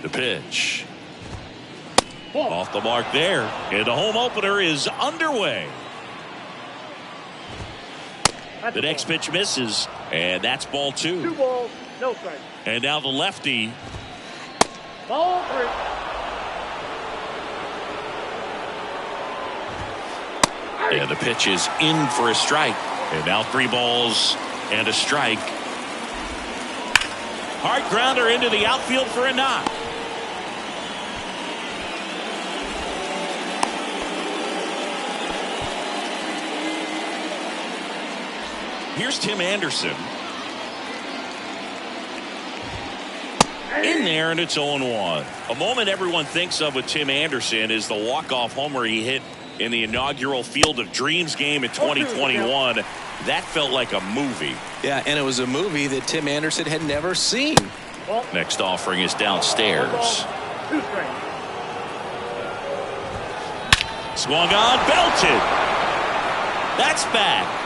The pitch. Off the mark there. And the home opener is underway. The next pitch misses. And that's ball 2. 2 balls, no strikes. And now the lefty. Ball 3. And the pitch is in for a strike. And now 3 balls and a strike. Hard grounder into the outfield for a knock. Here's Tim Anderson. In there, and it's 0-1. A moment everyone thinks of with Tim Anderson is the walk-off homer he hit in the inaugural Field of Dreams game in 2021. That felt like a movie. Yeah, and it was a movie that Tim Anderson had never seen. Next offering is downstairs. 2 strikes. Swung on, belted. That's back.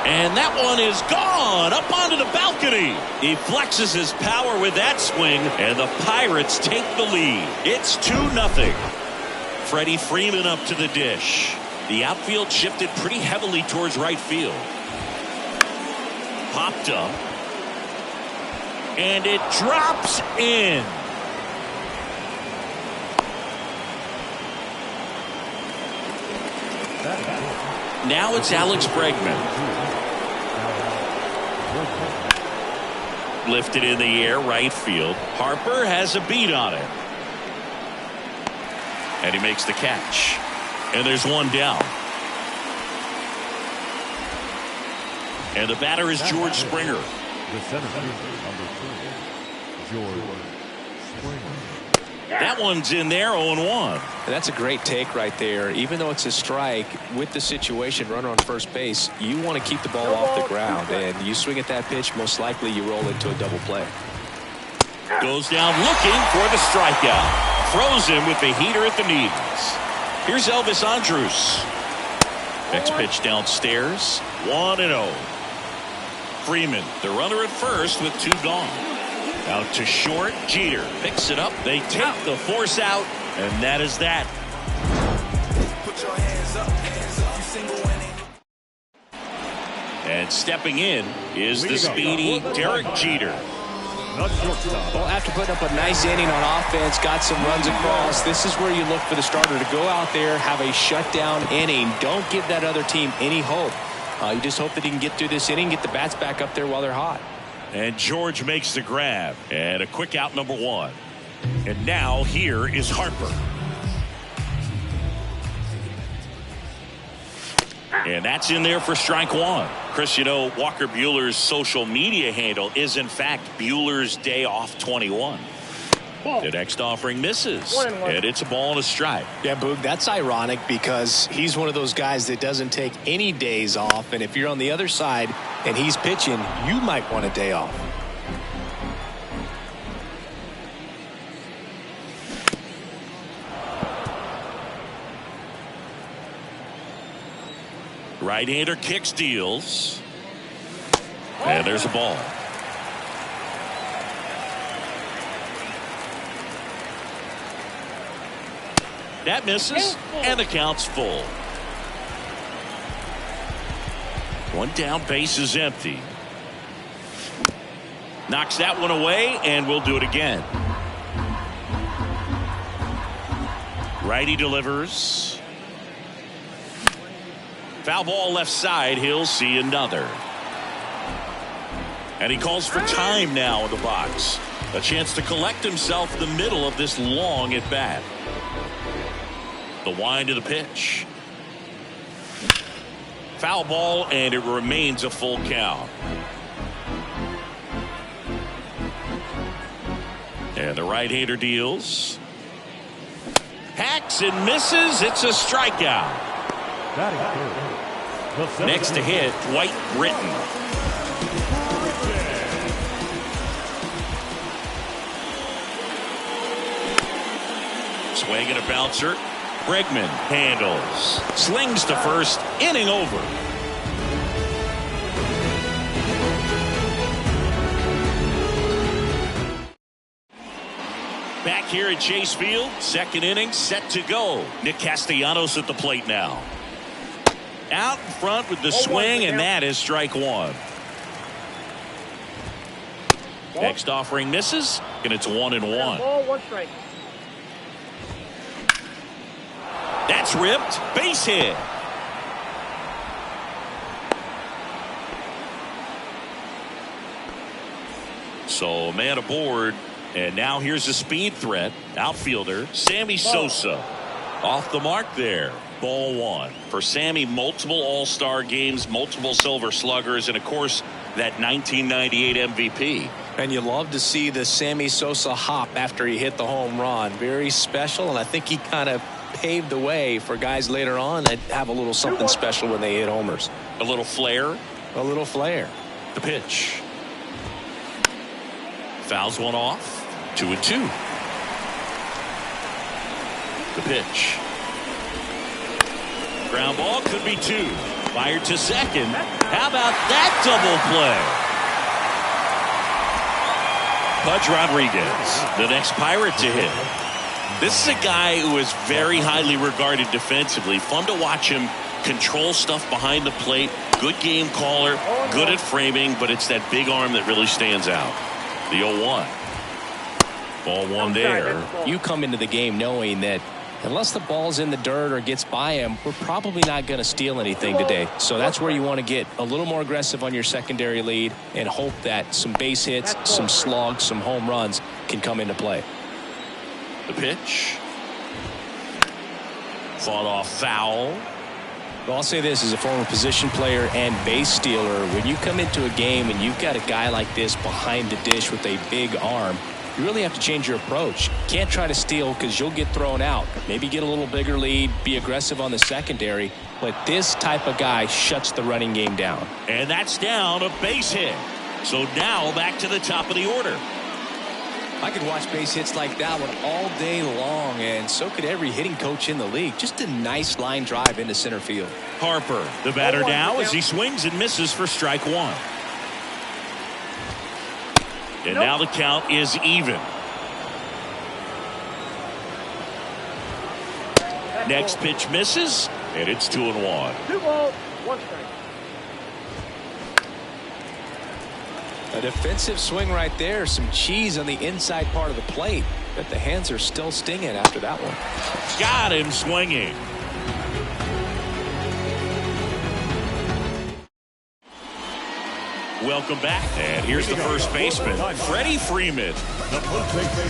And that one is gone up onto the balcony. He flexes his power with that swing, and the Pirates take the lead. It's 2-0. Freddie Freeman up to the dish. The outfield shifted pretty heavily towards right field. Popped up. And it drops in. Now it's Alex Bregman. Lifted in the air, right field. Harper has a beat on it. And he makes the catch. And there's one down. And the batter is George Springer. The center fielder, number 2, George Springer. That one's in there, 0-1. That's a great take right there. Even though it's a strike, with the situation, runner on first base, you want to keep the ball off the ground. And you swing at that pitch, most likely you roll into a double play. Goes down looking for the strikeout. Throws him with the heater at the knees. Here's Elvis Andrus. Next pitch downstairs, 1-0. Freeman, the runner at first with 2 gone. Out to short, Jeter picks it up. They take the force out, and that is that. Put your hands up, you single and stepping in is the speedy Derek Jeter. Well, after putting up a nice inning on offense, got some runs across, this is where you look for the starter to go out there, have a shutdown inning. Don't give that other team any hope. You just hope that he can get through this inning, get the bats back up there while they're hot. And George makes the grab. And a quick out, number 1. And now here is Harper. And that's in there for strike 1. Chris, you know, Walker Buehler's social media handle is, in fact, Buehler's Day Off 21. The next offering misses. And it's a ball and a strike. Yeah, Boog, that's ironic because he's one of those guys that doesn't take any days off. And if you're on the other side and he's pitching, you might want a day off. Right-hander kicks, deals. And there's a ball. That misses, and the count's full. One down, base is empty. Knocks that one away, and we'll do it again. Righty delivers. Foul ball left side. He'll see another. And he calls for time now in the box. A chance to collect himself in the middle of this long at bat. The wind of the pitch. Foul ball, and it remains a full count. And the right-hander deals. Hacks and misses. It's a strikeout. Next to hit, Dwight Britton. Swing and a bouncer. Bregman handles. Slings to first. Inning over. Back here at Chase Field, second inning set to go. Nick Castellanos at the plate now. Out in front with the swing, and that is strike one. Next offering misses, and it's 1-1. Ball, 1 strike. That's ripped. Base hit. So man aboard, and now here's a speed threat. Outfielder Sammy Sosa. Off the mark there. Ball 1. For Sammy, multiple All-Star games, multiple Silver Sluggers, and of course that 1998 MVP. And you love to see the Sammy Sosa hop after he hit the home run. Very special, and I think he kind of paved the way for guys later on that have a little something special when they hit homers. A little flair. A little flair. The pitch. Fouls one off. 2-2. The pitch. Ground ball, could be 2. Fired to second. How about that double play? Pudge Rodriguez, the next Pirate to hit. This is a guy who is very highly regarded defensively. Fun to watch him control stuff behind the plate. Good game caller, good at framing, but it's that big arm that really stands out. The 0-1. Ball 1 there. You come into the game knowing that unless the ball's in the dirt or gets by him, we're probably not going to steal anything today. So that's where you want to get a little more aggressive on your secondary lead and hope that some base hits, some slugs, some home runs can come into play. The pitch. Fought off foul. Well, I'll say this as a former position player and base stealer. When you come into a game and you've got a guy like this behind the dish with a big arm, you really have to change your approach. Can't try to steal because you'll get thrown out. Maybe get a little bigger lead, be aggressive on the secondary. But this type of guy shuts the running game down. And that's down, a base hit. So now back to the top of the order. I could watch base hits like that one all day long, and so could every hitting coach in the league. Just a nice line drive into center field. Harper, the batter now as he swings and misses for strike 1. And now the count is even. Next pitch misses, and it's 2-1. 2 balls, 1 strike. A defensive swing right there. Some cheese on the inside part of the plate. But the hands are still stinging after that one. Got him swinging. Welcome back. And here's the first baseman, Freddie Freeman. The first baseman,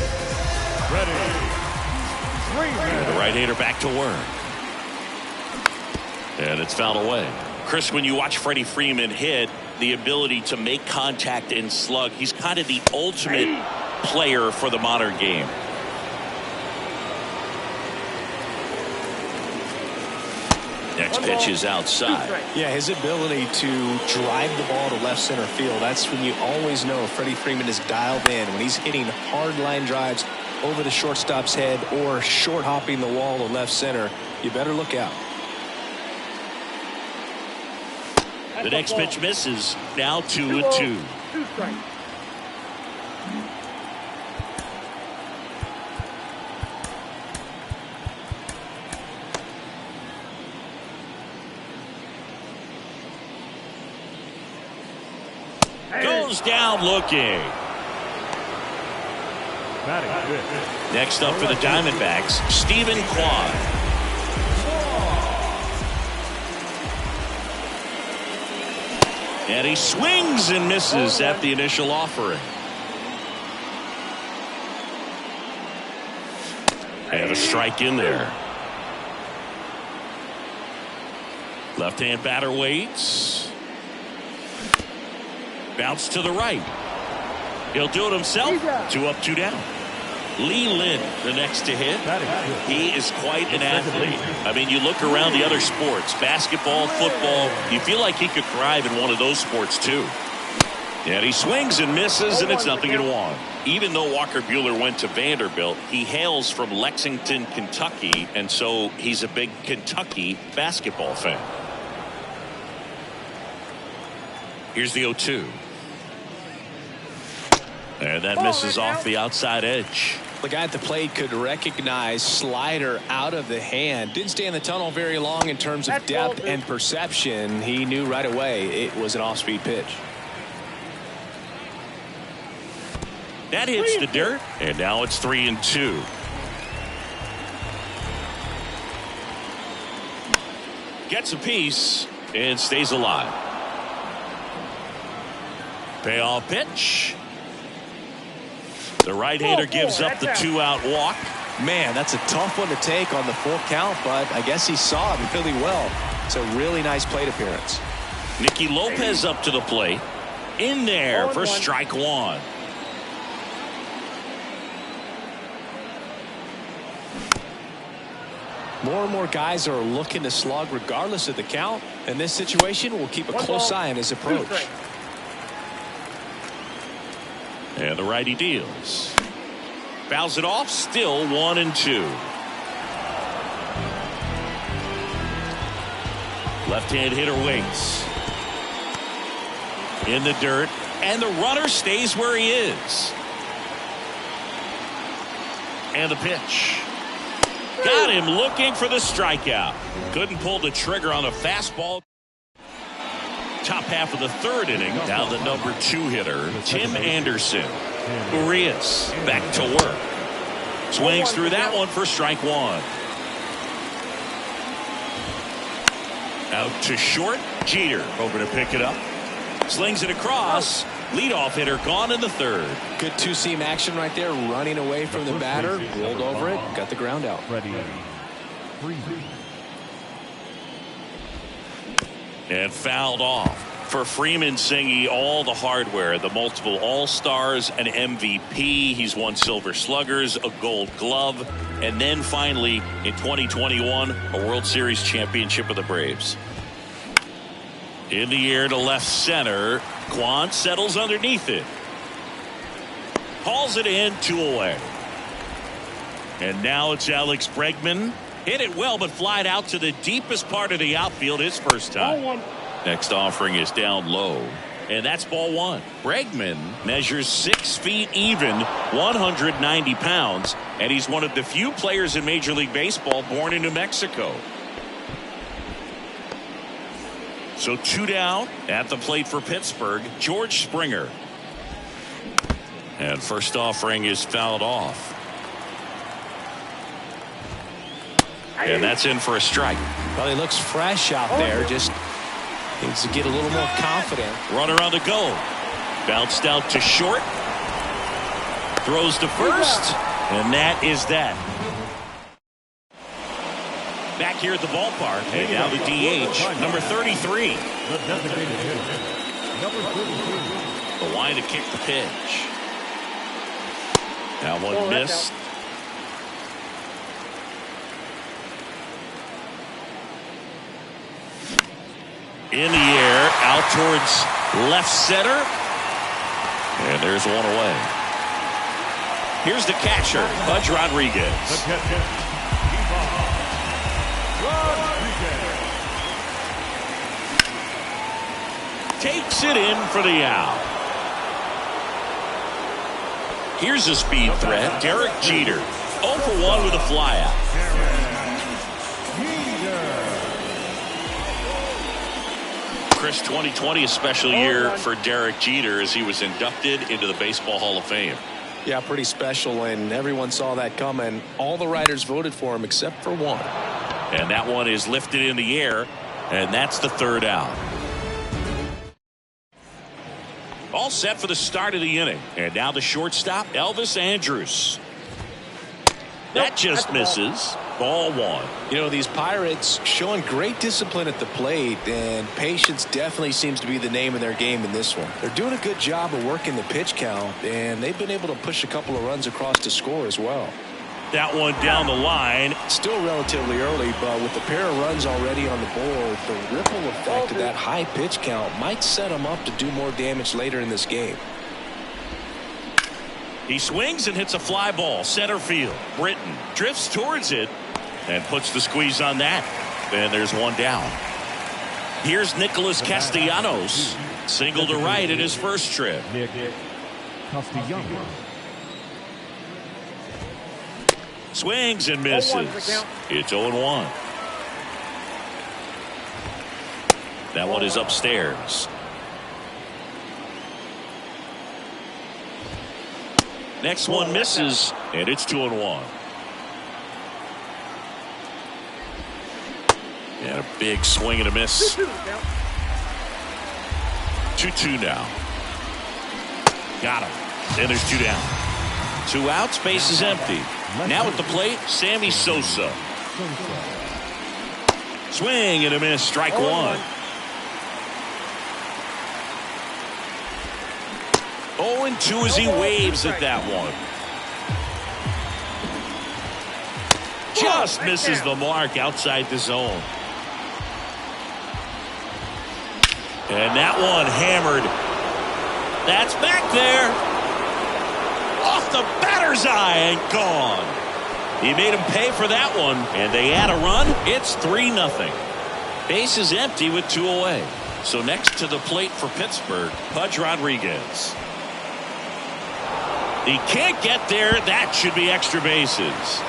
Freddie Freeman. The right-hander back to work. And it's fouled away. Chris, when you watch Freddie Freeman hit, the ability to make contact and slug, he's kind of the ultimate player for the modern game. Next pitch is outside. Yeah, his ability to drive the ball to left center field, that's when you always know Freddie Freeman is dialed in. When he's hitting hard line drives over the shortstop's head or short hopping the wall to left center, you better look out. The next pitch misses. Now 2-2. 2 strikes. Goes down looking. Next up for the Diamondbacks, Stephen Kwan. And he swings and misses at the initial offering. And a strike in there. Left-hand batter waits. Bounce to the right. He'll do it himself. 2 up, 2 down. Lee Lin, the next to hit. He is quite an athlete. I mean, you look around the other sports, basketball, football, you feel like he could thrive in one of those sports too. And he swings and misses, and it's 0-1. Even though Walker Buehler went to Vanderbilt, he hails from Lexington, Kentucky, and so he's a big Kentucky basketball fan. Here's the 0-2. And that misses off the outside edge. The guy at the plate could recognize slider out of the hand. Didn't stay in the tunnel very long in terms of depth and perception. He knew right away it was an off-speed pitch. That hits the dirt, and now it's 3-2. Gets a piece and stays alive. Payoff pitch. The right-hander gives up the 2-out walk. Man, that's a tough one to take on the full count, but I guess he saw it really well. It's a really nice plate appearance. Nicky Lopez up to the plate. In there for strike one. More and more guys are looking to slug regardless of the count. In this situation, we'll keep a close eye on his approach. And the righty deals. Fouls it off, still 1-2. Left-hand hitter waits. In the dirt, and the runner stays where he is. And the pitch. Got him looking for the strikeout. Couldn't pull the trigger on a fastball. Top half of the third inning. Now the number 2 hitter, Tim Anderson. Urias back to work. Swings through that one for strike one. Out to short. Jeter over to pick it up. Slings it across. Leadoff hitter gone in the third. Good two-seam action right there, running away from the batter, rolled over it, got the ground out. And fouled off. For Freeman Singh, all the hardware, the multiple All-Stars, an MVP. He's won Silver Sluggers, a Gold Glove, and then finally in 2021 a World Series championship with the Braves. In the air to left center. Kwan settles underneath it. Hauls it in, 2 away. And now it's Alex Bregman. Hit it well, but flied out to the deepest part of the outfield his first time. Next offering is down low. And that's ball one. Bregman measures 6 feet even, 190 pounds, and he's one of the few players in Major League Baseball born in New Mexico. So 2 down at the plate for Pittsburgh, George Springer. And first offering is fouled off. And that's in for a strike. Well, he looks fresh out there. Just needs to get a little more confident. Runner on the go. Bounced out to short. Throws to first. And that is that. Back here at the ballpark, and now the DH, number 33. The designated hitter, number 32. The line to kick the pitch. That one missed. In the air, out towards left center. And there's one away. Here's the catcher, Pudge Rodriguez. The catcher. Takes it in for the out. Here's a speed threat, Derek Jeter. 0 for 1 with a flyout. Chris, 2020 a special year for Derek Jeter as he was inducted into the Baseball Hall of Fame. Yeah, pretty special, and everyone saw that coming. All the writers voted for him except for one. And that one is lifted in the air, and that's the 3rd out. All set for the start of the inning. And now the shortstop, Elvis Andrus. That just misses. Ball 1. You know, these Pirates showing great discipline at the plate, and patience definitely seems to be the name of their game in this one. They're doing a good job of working the pitch count, and they've been able to push a couple of runs across to score as well. That one down the line. Still relatively early, but with a pair of runs already on the board, the ripple effect of that high pitch count might set them up to do more damage later in this game. He swings and hits a fly ball center field. Britton drifts towards it and puts the squeeze on that. Then there's one down. Here's Nicholas Castellanos. Single to right in his first trip. Nick Castellanos. Swings and misses. It's 0-1. That one is upstairs. Next one misses, and it's 2-1. And a big swing and a miss. 2-2 now. Got him. And there's 2 down. 2 outs, base is empty. Now at the plate, Sammy Sosa. Swing and a miss, strike 1. 0-2 as he waves at that one. Just misses the mark outside the zone. And that one hammered. That's back there. Off the batter's eye and gone. He made him pay for that one, and they add a run. It's 3-0. Base is empty with 2 away. So next to the plate for Pittsburgh, Pudge Rodriguez. He can't get there. That should be extra bases.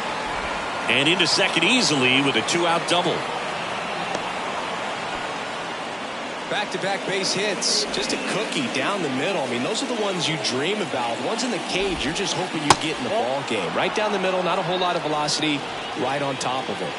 And into second easily with a 2-out double. Back-to-back base hits. Just a cookie down the middle. I mean, those are the ones you dream about. Ones in the cage, you're just hoping you get in the ball game. Right down the middle, not a whole lot of velocity. Right on top of it.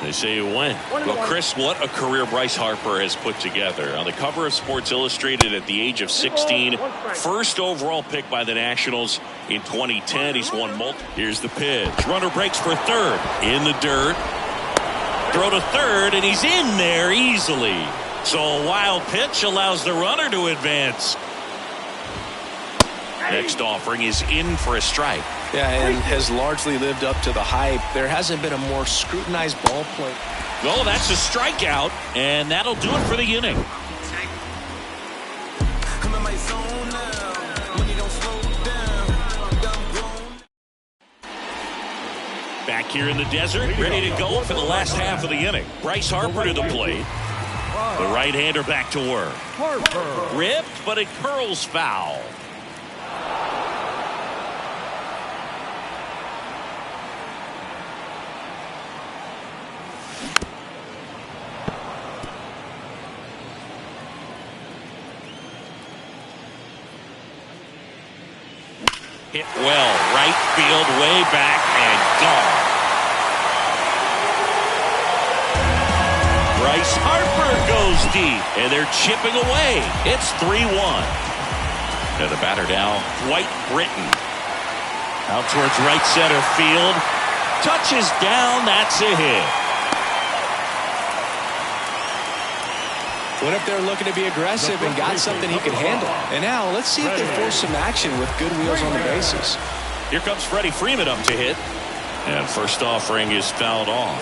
They say you win. Well, Chris, what a career Bryce Harper has put together. On the cover of Sports Illustrated at the age of 16, first overall pick by the Nationals in 2010. He's won multiple. Here's the pitch. Runner breaks for third. In the dirt. Throw to third, and he's in there easily. So a wild pitch allows the runner to advance. Next offering is in for a strike. Yeah, and has largely lived up to the hype. There hasn't been a more scrutinized ball play. Oh, that's a strikeout, and that'll do it for the inning. I'm in my zone now. Money don't slow down. Back here in the desert, ready to go for the last half of the inning. Bryce Harper to the plate. The right-hander back to work. Ripped, but it curls foul. Hit well, right field, way back, and gone. Bryce Harper goes deep, and they're chipping away. It's 3-1. And the batter now, Dwight Britton. Out towards right center field. Touches down, that's a hit. Went up there looking to be aggressive and got something he could handle. And now let's see if they force some action with good wheels on the bases. Here comes Freddie Freeman up to hit. And first offering is fouled off.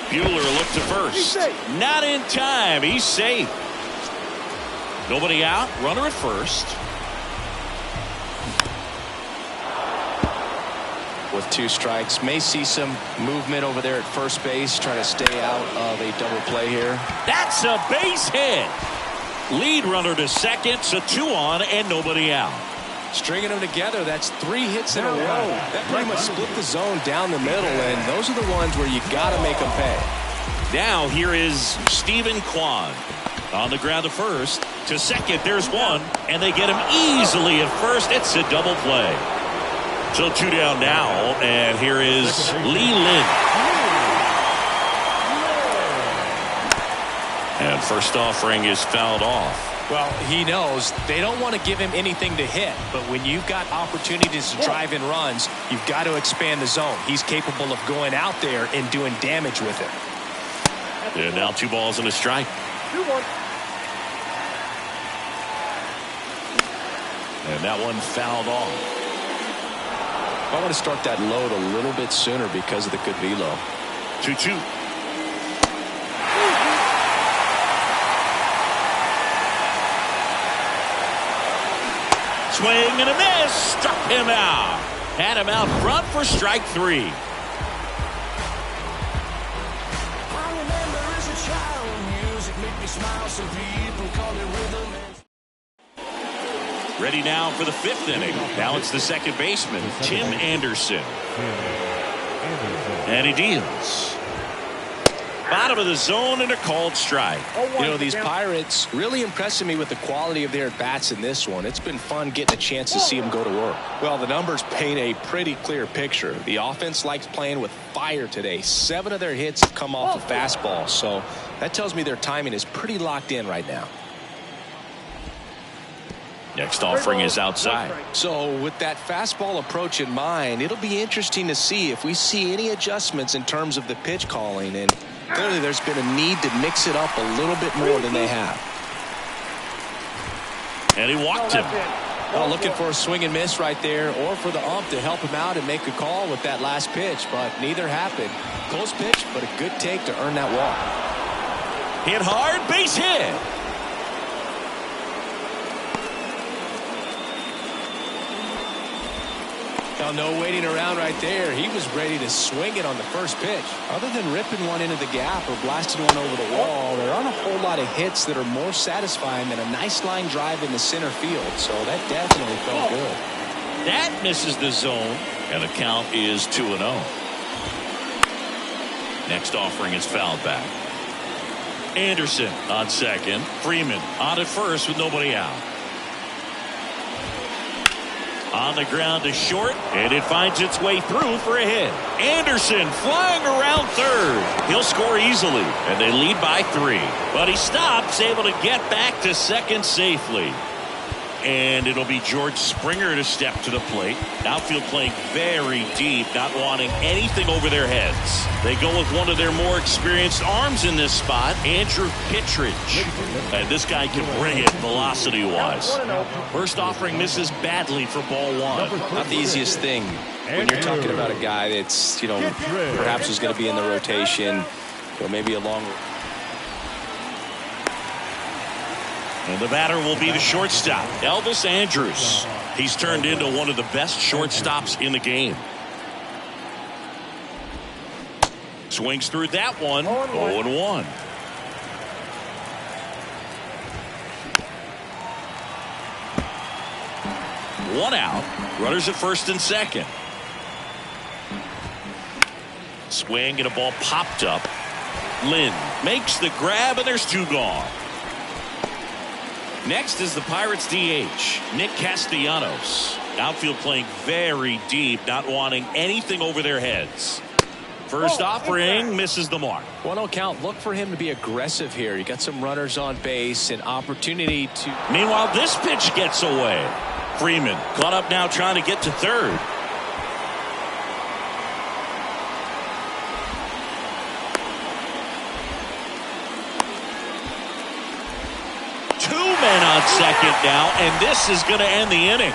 Buehler looked to first. Not in time. He's safe. Nobody out. Runner at first. With 2 strikes, may see some movement over there at first base, trying to stay out of a double play here. That's a base hit. Lead runner to second, so 2 on and nobody out. Stringing them together, that's 3 hits in a row. That pretty much split the zone down the middle, and those are the ones where you got to make them pay. Now here is Stephen Kwan. On the ground to first. To second, there's one, and they get him easily at first. It's a double play. So 2 down now, and here is Lee Lin. And first offering is fouled off. Well, he knows they don't want to give him anything to hit, but when you've got opportunities to drive in runs, you've got to expand the zone. He's capable of going out there and doing damage with it. And now 2 balls and a strike. 2-1. And that one fouled off. I want to start that load a little bit sooner because of the good velo. 2-2. Swing and a miss. Struck him out. Had him out front for strike 3. I remember as a child, music made me smile. Some people call it rhythm. Ready now for the 5th inning. Now it's the second baseman, Tim Anderson. And he deals. Bottom of the zone and a called strike. You know, these Pirates really impressing me with the quality of their at-bats in this one. It's been fun getting a chance to see them go to work. Well, the numbers paint a pretty clear picture. The offense likes playing with fire today. 7 of their hits have come off the fastball, so that tells me their timing is pretty locked in right now. Next offering is outside. So with that fastball approach in mind, it'll be interesting to see if we see any adjustments in terms of the pitch calling, and clearly there's been a need to mix it up a little bit more than they have. And he walked him. Well, looking for a swing and miss right there, or for the ump to help him out and make a call with that last pitch, but neither happened. Close pitch, but a good take to earn that walk. Hit hard, base hit. Now, no waiting around right there. He was ready to swing it on the first pitch. Other than ripping one into the gap or blasting one over the wall, there aren't a whole lot of hits that are more satisfying than a nice line drive in the center field. So that definitely felt good. That misses the zone, and the count is 2-0. Next offering is fouled back. Anderson on second. Freeman on at first with nobody out. On the ground to short, and it finds its way through for a hit. Anderson flying around third. He'll score easily, and they lead by 3. But he stops, able to get back to second safely. And it'll be George Springer to step to the plate. Outfield playing very deep, not wanting anything over their heads. They go with one of their more experienced arms in this spot, Andrew Kittredge. And this guy can bring it velocity-wise. First offering misses badly for ball 1. Not the easiest thing when you're talking about a guy that's, perhaps is going to be in the rotation, maybe a long. And the batter will be the shortstop, Elvis Andrus. He's turned into one of the best shortstops in the game. Swings through that one. 0-1. One out. Runners at first and second. Swing and a ball popped up. Lynn makes the grab, and there's 2 gone. Next is the Pirates DH, Nick Castellanos. Outfield playing very deep, not wanting anything over their heads. First offering misses the mark. 1-0 count. Look for him to be aggressive here. You got some runners on base, an opportunity to. Meanwhile, this pitch gets away. Freeman caught up now trying to get to third. On second now, and this is going to end the inning.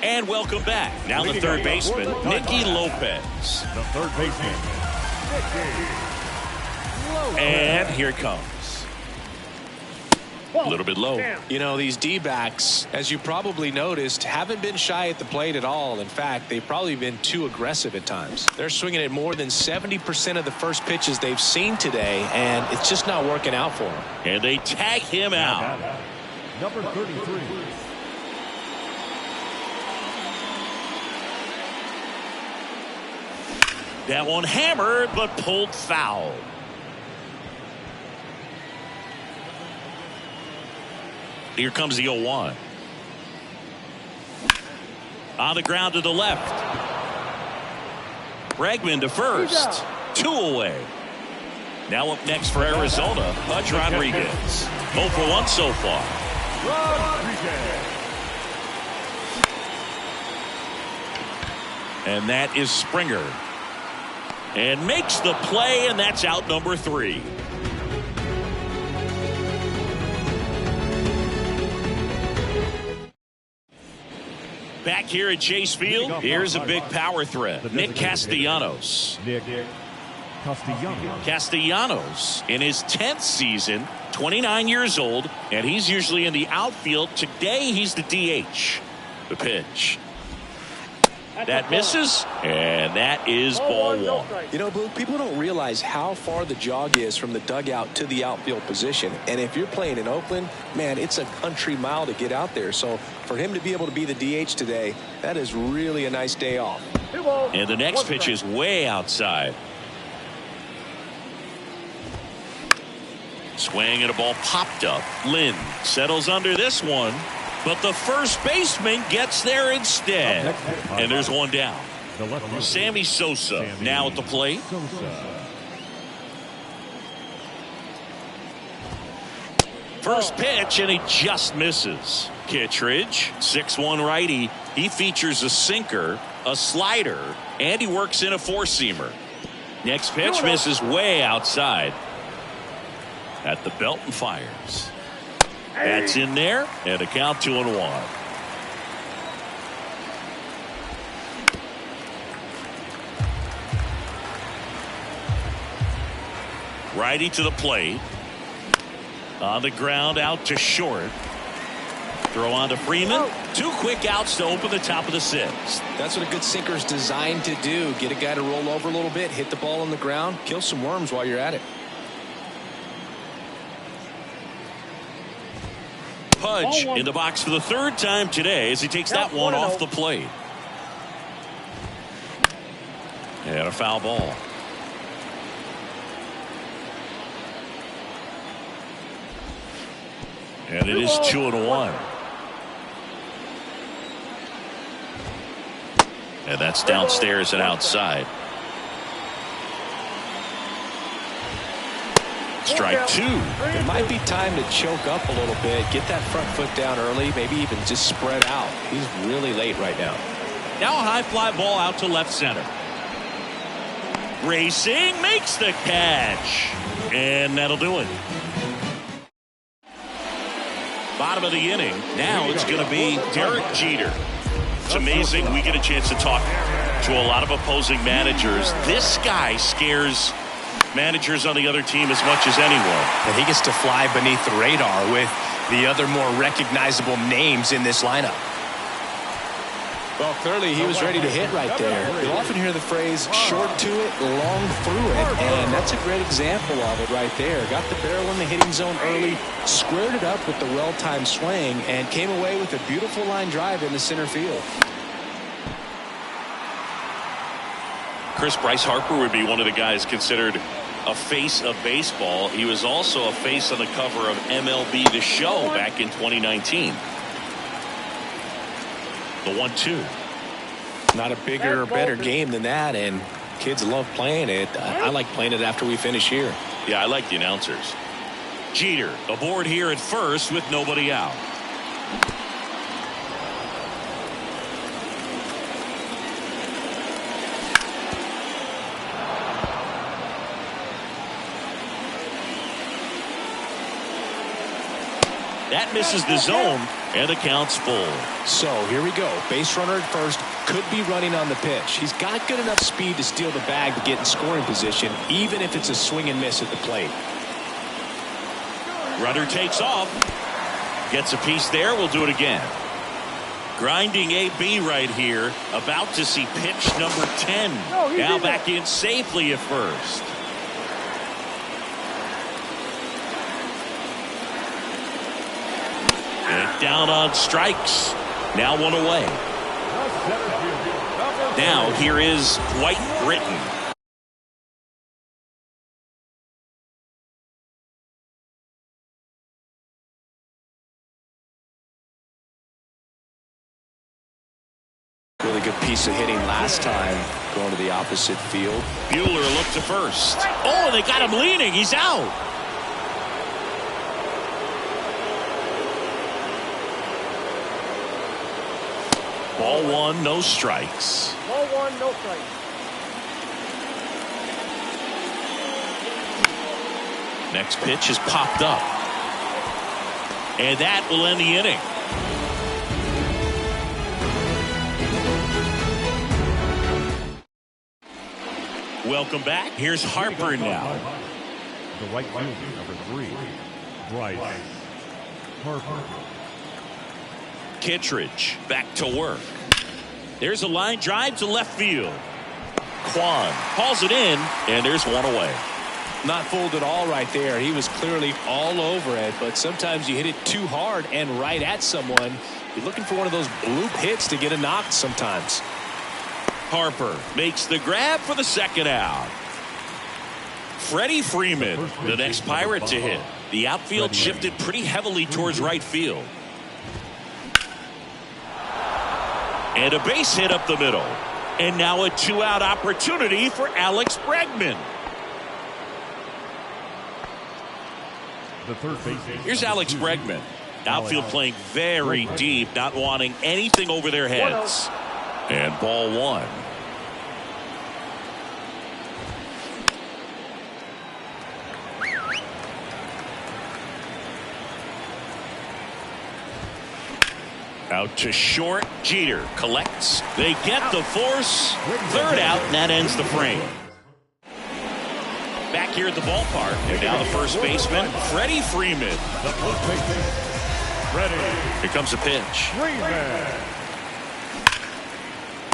And welcome back. Now the third baseman, Nicky Lopez. The third baseman, and here it comes. A little bit low. These D-backs, as you probably noticed, haven't been shy at the plate at all. In fact, they've probably been too aggressive at times. They're swinging at more than 70% of the first pitches they've seen today, and it's just not working out for them. And they tag him out. number 33. That one hammered, but pulled foul. Here comes the 0-1. On the ground to the left. Bregman to first. 2 away. Now up next for Arizona, Pudge Rodriguez. 0 for 1 so far. And that is Springer. And makes the play, and that's out number 3. Back here at Chase Field, here's a big power threat. Nick Castellanos. Castellanos in his 10th season, 29 years old, and he's usually in the outfield. Today he's the DH. The pitch. That misses, and that is ball one. You know, Blue, people don't realize how far the jog is from the dugout to the outfield position. And if you're playing in Oakland, man, it's a country mile to get out there. So for him to be able to be the DH today, that is really a nice day off. And the next pitch is way outside. Swing and a ball popped up. Lynn settles under this one. But the first baseman gets there instead. And there's one down. Sammy Sosa now at the plate. First pitch, and he just misses. Kittredge, 6'1" righty. He features a sinker, a slider, and he works in a four-seamer. Next pitch misses way outside. At the belt and fires. That's in there, and a count 2-1. Righty to the plate. On the ground, out to short. Throw on to Freeman. 2 quick outs to open the top of the 6th. That's what a good sinker is designed to do. Get a guy to roll over a little bit, hit the ball on the ground, kill some worms while you're at it. Pudge in the box for the 3rd time today as he takes that one off the plate. And a foul ball. And it is 2-1. And that's downstairs and outside. Strike 2. It might be time to choke up a little bit, get that front foot down early, maybe even just spread out. He's really late right now. Now a high fly ball out to left center. Racing, makes the catch. And that'll do it. Bottom of the inning. Now it's going to be Derek Jeter. It's amazing. We get a chance to talk to a lot of opposing managers. This guy scares managers on the other team as much as anyone. And he gets to fly beneath the radar with the other more recognizable names in this lineup. Well, clearly he was ready to hit right there. You'll often hear the phrase short to it, long through it, and that's a great example of it right there. Got the barrel in the hitting zone early, squared it up with the well-timed swing, and came away with a beautiful line drive in the center field. Bryce Harper would be one of the guys considered a face of baseball. He was also a face on the cover of MLB The Show back in 2019. The 1-2. Not a bigger or better game than that, and kids love playing it. I like playing it after we finish here. Yeah, I like the announcers. Jeter aboard here at first with nobody out. That misses the zone, and the count's full. So here we go. Base runner at first, could be running on the pitch. He's got good enough speed to steal the bag to get in scoring position, even if it's a swing and miss at the plate. Runner takes off. Gets a piece there. We'll do it again. Grinding AB right here. About to see pitch number 10. Now back in safely at first. And down on strikes. Now one away. Now here is Dwight Britton. Really good piece of hitting last time, going to the opposite field. Buehler looked to first. Oh, they got him leaning. He's out. Ball one, no strikes. Ball one, no strikes. Next pitch is popped up. And that will end the inning. Welcome back. Here's Harper now. The right fielder, number 3, Bryce Harper. Kittredge back to work. There's a line drive to left field. Kwan hauls it in, and there's one away. Not fooled at all right there. He was clearly all over it, but sometimes you hit it too hard and right at someone. You're looking for one of those bloop hits to get a knock sometimes. Harper makes the grab for the second out. Freddie Freeman, the next Pirate to hit. The outfield shifted pretty heavily towards right field. And a base hit up the middle. And now a two-out opportunity for Alex Bregman. Here's Alex Bregman. Outfield playing very deep, not wanting anything over their heads. And ball one. Out to short. Jeter collects. They get the force. Third out, and that ends the frame. Back here at the ballpark, and now the first baseman, Freddie Freeman. Here comes a pitch.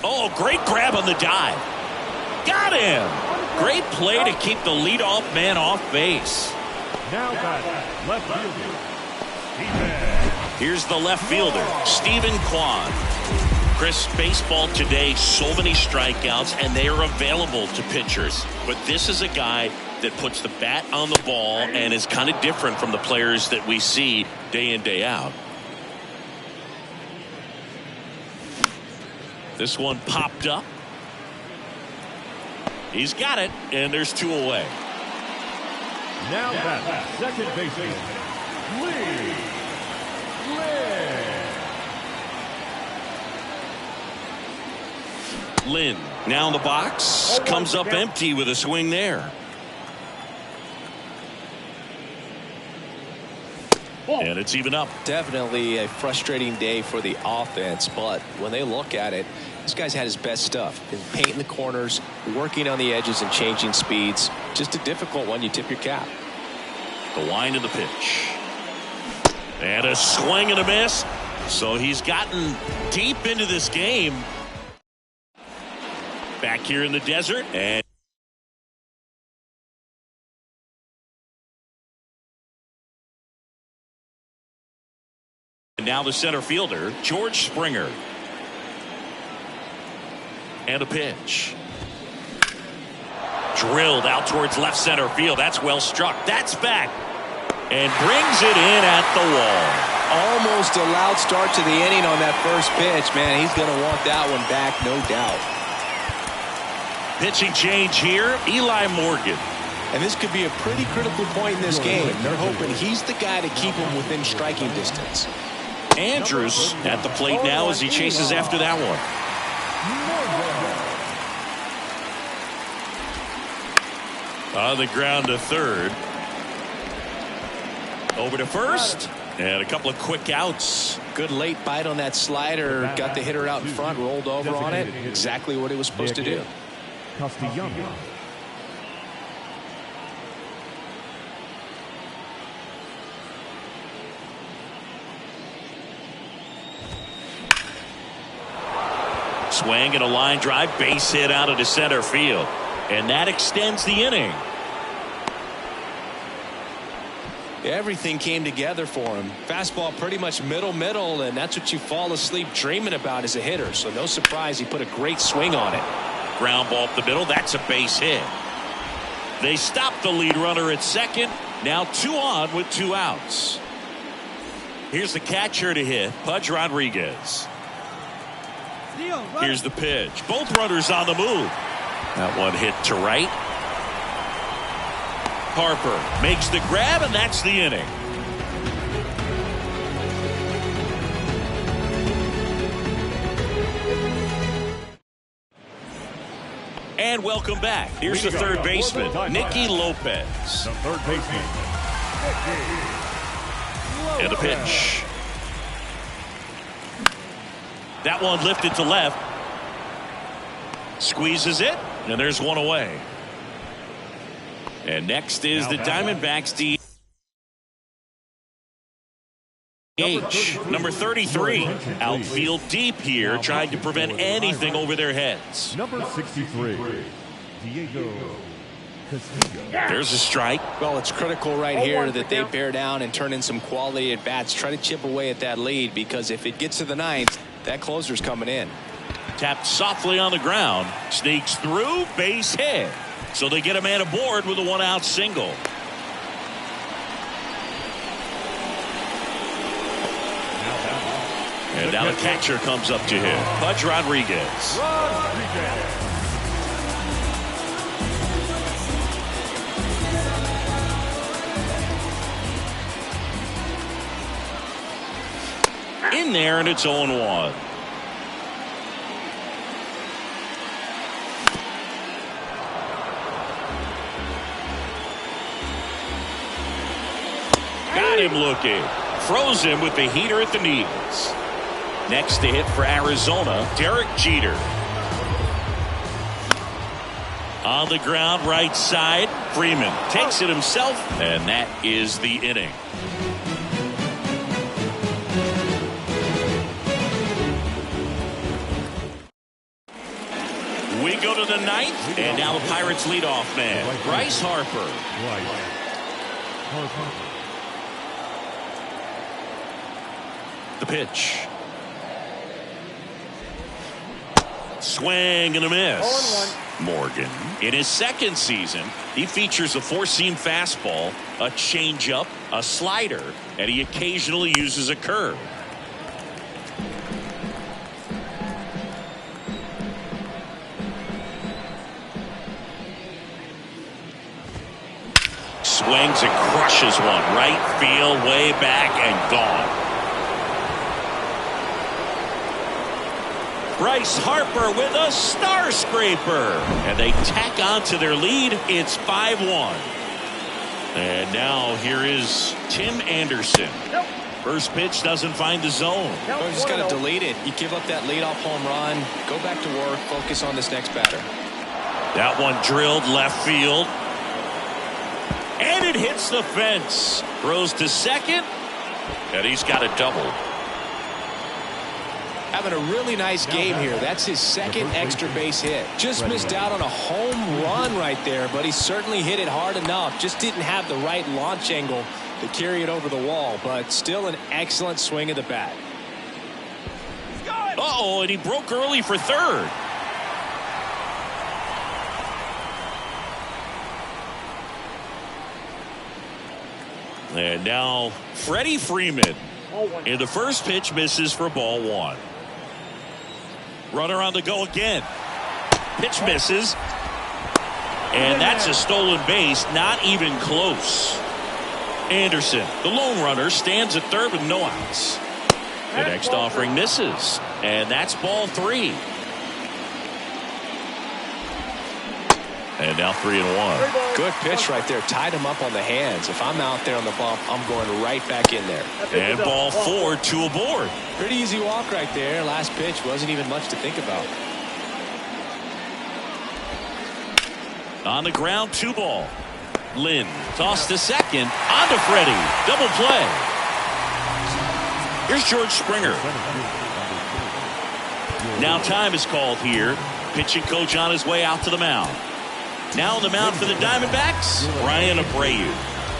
Oh, great grab on the dive. Got him. Great play to keep the leadoff man off base. Now back, left fielder. Here's the left fielder, Stephen Kwan. Chris, baseball today, so many strikeouts, and they are available to pitchers. But this is a guy that puts the bat on the ball and is kind of different from the players that we see day in, day out. This one popped up. He's got it, and there's two away. Now back, second baseman, Lee. Lynn now in the box, comes up empty with a swing there. And it's even up. Definitely a frustrating day for the offense, but when they look at it, this guy's had his best stuff. Been painting the corners, working on the edges and changing speeds. Just a difficult one. You tip your cap. The wind of the pitch. And a swing and a miss. So he's gotten deep into this game. Back here in the desert. And now the center fielder, George Springer. And a pitch. Drilled out towards left center field. That's well struck. That's back. And brings it in at the wall. Almost a loud start to the inning on that first pitch. Man, he's going to want that one back, no doubt. Pitching change here, Eli Morgan. And this could be a pretty critical point in this game. They're hoping he's the guy to keep him within striking distance. Andrews at the plate now as he chases after that one. On the ground to third. Over to first. And a couple of quick outs. Good late bite on that slider. Got the hitter out in front, rolled over on it. Exactly what he was supposed to do. Castellanos. Swing and a line drive, base hit out into center field. And that extends the inning. Everything came together for him. Fastball pretty much middle, and that's what you fall asleep dreaming about as a hitter. So no surprise he put a great swing on it. Ground ball up the middle. That's a base hit. They stop the lead runner at second. Now 2 on with 2 outs. Here's the catcher to hit, Pudge Rodriguez. Here's the pitch. Both runners on the move. That one hit to right. Harper makes the grab, and that's the inning. And welcome back. Here's the third baseman, Nicky Lopez. The third baseman, Nicky. And a pitch. That one lifted to left. Squeezes it, and there's one away. And next is the Diamondbacks H, number 33, outfield deep here, trying to prevent anything over their heads. Number 63, Diego Castillo. There's a strike. Well, it's critical right here that they bear down and turn in some quality at bats. Try to chip away at that lead, because if it gets to the ninth, that closer's coming in. Tapped softly on the ground, sneaks through, base hit. So they get a man aboard with a one-out single. And now the catcher comes up to him, Pudge Rodriguez. In there, and it's 0-1. Got him looking. Froze him with the heater at the knees. Next to hit for Arizona, Derek Jeter. On the ground, right side, Freeman takes it himself, and that is the inning. We go to the ninth, and now the Pirates leadoff man, Bryce Harper. The pitch. Swing and a miss. Morgan, in his second season, he features a four-seam fastball, a changeup, a slider, and he occasionally uses a curve. Swings and crushes one. Right field, way back, and gone. Bryce Harper with a star scraper. And they tack on to their lead. It's 5-1. And now here is Tim Anderson. First pitch doesn't find the zone. Well, you just got to delete it. You give up that leadoff home run. Go back to work. Focus on this next batter. That one drilled left field. And it hits the fence. Throws to second. And he's got a double. Having a really nice game here. That's his second extra base hit. Just missed out on a home run right there, but he certainly hit it hard enough. Just didn't have the right launch angle to carry it over the wall, but still an excellent swing of the bat. Uh-oh, and he broke early for third. And now Freddie Freeman. And the first pitch misses for ball one. Runner on the go again. Pitch misses. And that's a stolen base, not even close. Anderson, the lone runner, stands at third with no outs. The next offering misses. And that's ball three. And now 3-1. Good pitch right there. Tied him up on the hands. If I'm out there on the bump, I'm going right back in there. And ball four, two aboard. Pretty easy walk right there. Last pitch wasn't even much to think about. On the ground, 2-ball. Lynn tossed to second. On to Freddie. Double play. Here's George Springer. Now time is called here. Pitching coach on his way out to the mound. Now on the mound for the Diamondbacks, Ryan Abreu.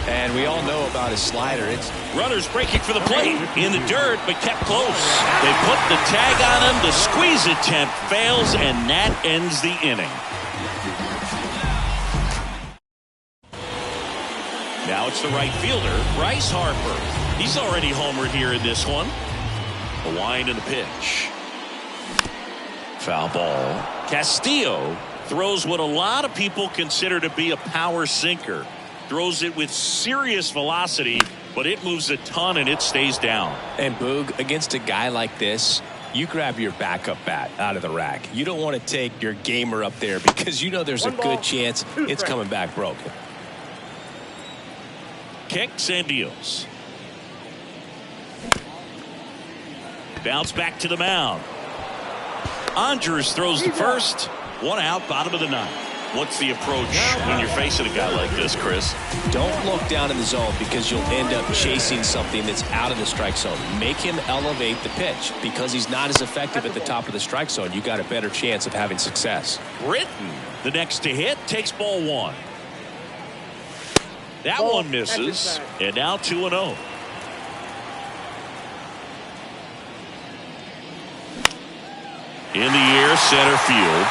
And we all know about his slider. It's runners breaking for the plate in the dirt, but kept close. They put the tag on him. The squeeze attempt fails, and that ends the inning. Now it's the right fielder, Bryce Harper. He's already homered here in this one. The wind and the pitch. Foul ball. Castillo throws what a lot of people consider to be a power sinker. Throws it with serious velocity, but it moves a ton and it stays down. And Boog, against a guy like this, you grab your backup bat out of the rack. You don't want to take your gamer up there because you know there's a good chance it's coming back broken. Kicks and deals. Bounce back to the mound. Andrus throws the first. One out, bottom of the ninth. What's the approach when you're facing a guy like this, Chris? Don't look down in the zone because you'll end up chasing something that's out of the strike zone. Make him elevate the pitch. Because he's not as effective at the top of the strike zone, you got a better chance of having success. Britton, the next to hit, takes ball one. That one misses, and now 2-0. In the air, center field.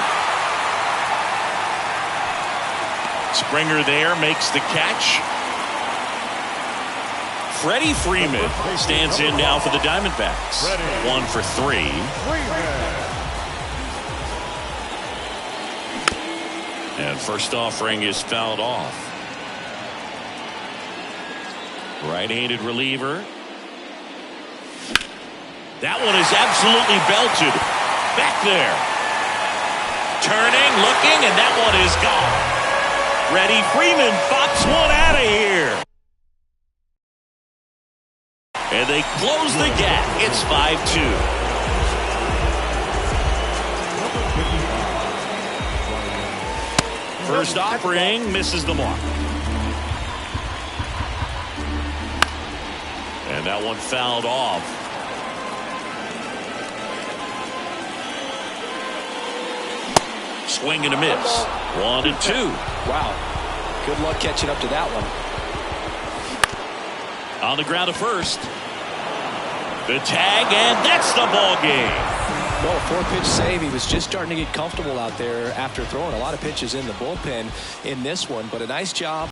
Springer there makes the catch. Freddie Freeman stands in now for the Diamondbacks. 1 for 3. And first offering is fouled off. Right-handed reliever. That one is absolutely belted. Back there. Turning, looking, and that one is gone. Freddie Freeman pops one out of here. And they close the gap. It's 5-2. First offering misses the mark. And that one fouled off. Swing and a miss. 1-2. Wow. Good luck catching up to that one. On the ground to first. The tag, and that's the ball game. Well, a 4-pitch save. He was just starting to get comfortable out there after throwing a lot of pitches in the bullpen in this one, but a nice job.